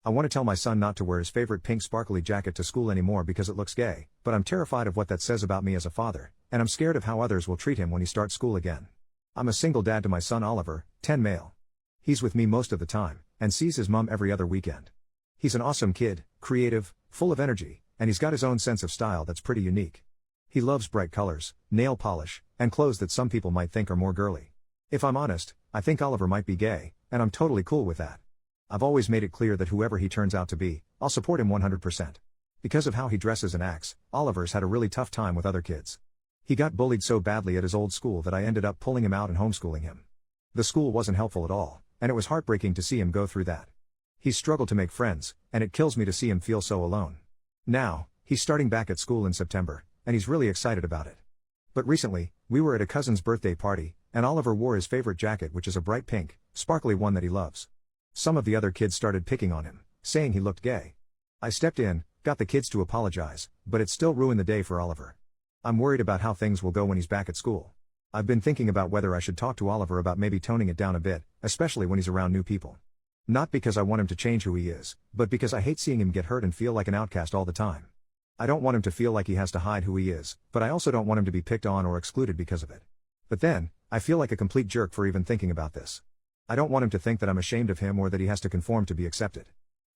I want to tell my son not to wear his favorite pink sparkly jacket to school anymore because it looks gay, but I'm terrified of what that says about me as a father, and I'm scared of how others will treat him when he starts school again. I'm a single dad to my son Oliver, 10 male. He's with me most of the time, and sees his mom every other weekend. He's an awesome kid, creative, full of energy, and he's got his own sense of style that's pretty unique. He loves bright colors, nail polish, and clothes that some people might think are more girly. If I'm honest, I think Oliver might be gay, and I'm totally cool with that. I've always made it clear that whoever he turns out to be, I'll support him 100%. Because of how he dresses and acts, Oliver's had a really tough time with other kids. He got bullied so badly at his old school that I ended up pulling him out and homeschooling him. The school wasn't helpful at all, and it was heartbreaking to see him go through that. He's struggled to make friends, and it kills me to see him feel so alone. Now, he's starting back at school in September, and he's really excited about it. But recently, we were at a cousin's birthday party, and Oliver wore his favorite jacket, which is a bright pink, sparkly one that he loves. Some of the other kids started picking on him, saying he looked gay. I stepped in, got the kids to apologize, but it still ruined the day for Oliver. I'm worried about how things will go when he's back at school. I've been thinking about whether I should talk to Oliver about maybe toning it down a bit, especially when he's around new people. Not because I want him to change who he is, but because I hate seeing him get hurt and feel like an outcast all the time. I don't want him to feel like he has to hide who he is, but I also don't want him to be picked on or excluded because of it. But then, I feel like a complete jerk for even thinking about this. I don't want him to think that I'm ashamed of him or that he has to conform to be accepted.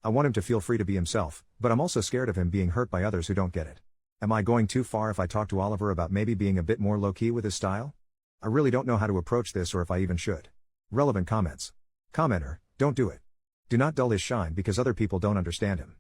I want him to feel free to be himself, but I'm also scared of him being hurt by others who don't get it. Am I going too far if I talk to Oliver about maybe being a bit more low-key with his style? I really don't know how to approach this or if I even should. Relevant comments. Commenter, don't do it. Do not dull his shine because other people don't understand him.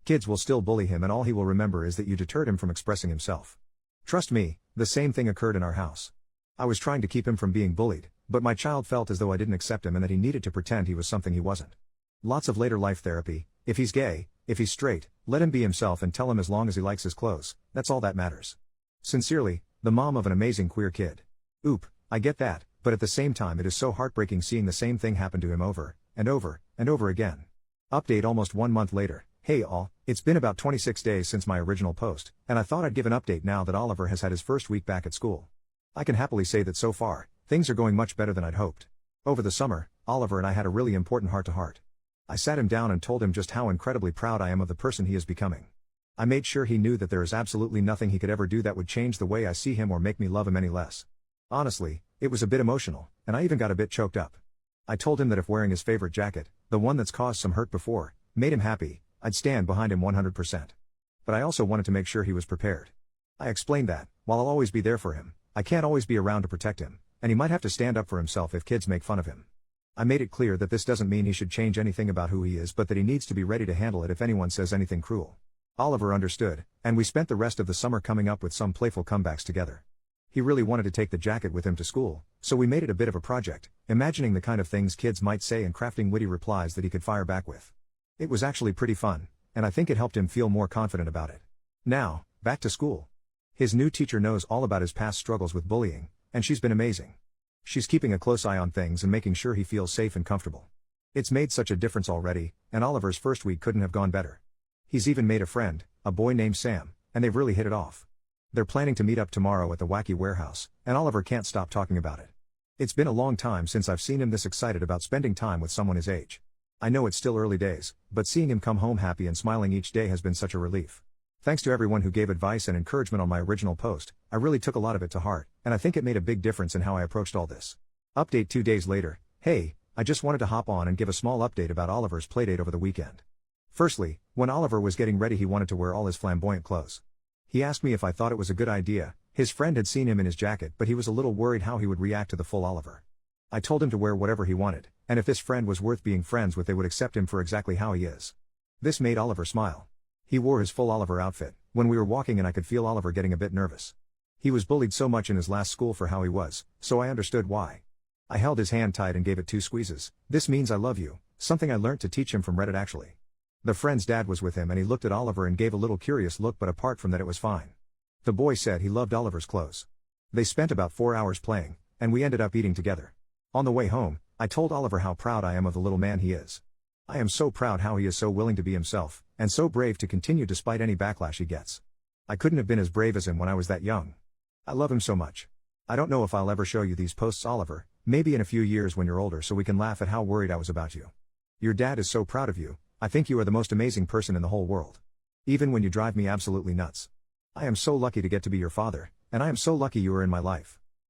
Kids will still bully him and all he will remember is that you deterred him from expressing himself. Trust me, the same thing occurred in our house. I was trying to keep him from being bullied, but my child felt as though I didn't accept him and that he needed to pretend he was something he wasn't. Lots of later life therapy. If he's gay, if he's straight, let him be himself and tell him as long as he likes his clothes, that's all that matters. Sincerely, the mom of an amazing queer kid. Oop, I get that, but at the same time it is so heartbreaking seeing the same thing happen to him over, and over, and over again. Update almost 1 month later. Hey all, it's been about 26 days since my original post, and I thought I'd give an update now that Oliver has had his first week back at school. I can happily say that so far, things are going much better than I'd hoped. Over the summer, Oliver and I had a really important heart-to-heart. I sat him down and told him just how incredibly proud I am of the person he is becoming. I made sure he knew that there is absolutely nothing he could ever do that would change the way I see him or make me love him any less. Honestly, it was a bit emotional, and I even got a bit choked up. I told him that if wearing his favorite jacket, the one that's caused some hurt before, made him happy, I'd stand behind him 100%. But I also wanted to make sure he was prepared. I explained that, while I'll always be there for him, I can't always be around to protect him, and he might have to stand up for himself if kids make fun of him. I made it clear that this doesn't mean he should change anything about who he is but that he needs to be ready to handle it if anyone says anything cruel. Oliver understood, and we spent the rest of the summer coming up with some playful comebacks together. He really wanted to take the jacket with him to school, so we made it a bit of a project, imagining the kind of things kids might say and crafting witty replies that he could fire back with. It was actually pretty fun, and I think it helped him feel more confident about it. Now, back to school. His new teacher knows all about his past struggles with bullying, and she's been amazing. She's keeping a close eye on things and making sure he feels safe and comfortable. It's made such a difference already, and Oliver's first week couldn't have gone better. He's even made a friend, a boy named Sam, and they've really hit it off. They're planning to meet up tomorrow at the Wacky Warehouse, and Oliver can't stop talking about it. It's been a long time since I've seen him this excited about spending time with someone his age. I know it's still early days, but seeing him come home happy and smiling each day has been such a relief. Thanks to everyone who gave advice and encouragement on my original post, I really took a lot of it to heart, and I think it made a big difference in how I approached all this. Update 2 days later. Hey, I just wanted to hop on and give a small update about Oliver's playdate over the weekend. Firstly, when Oliver was getting ready he wanted to wear all his flamboyant clothes. He asked me if I thought it was a good idea. His friend had seen him in his jacket but he was a little worried how he would react to the full Oliver. I told him to wear whatever he wanted, and if this friend was worth being friends with they would accept him for exactly how he is. This made Oliver smile. He wore his full Oliver outfit, when we were walking and I could feel Oliver getting a bit nervous. He was bullied so much in his last school for how he was, so I understood why. I held his hand tight and gave it 2 squeezes. This means I love you, something I learnt to teach him from Reddit actually. The friend's dad was with him and he looked at Oliver and gave a little curious look but apart from that it was fine. The boy said he loved Oliver's clothes. They spent about 4 hours playing, and we ended up eating together. On the way home, I told Oliver how proud I am of the little man he is. I am so proud how he is so willing to be himself, and so brave to continue despite any backlash he gets. I couldn't have been as brave as him when I was that young. I love him so much. I don't know if I'll ever show you these posts, Oliver, maybe in a few years when you're older so we can laugh at how worried I was about you. Your dad is so proud of you, I think you are the most amazing person in the whole world. Even when you drive me absolutely nuts. I am so lucky to get to be your father, and I am so lucky you are in my life.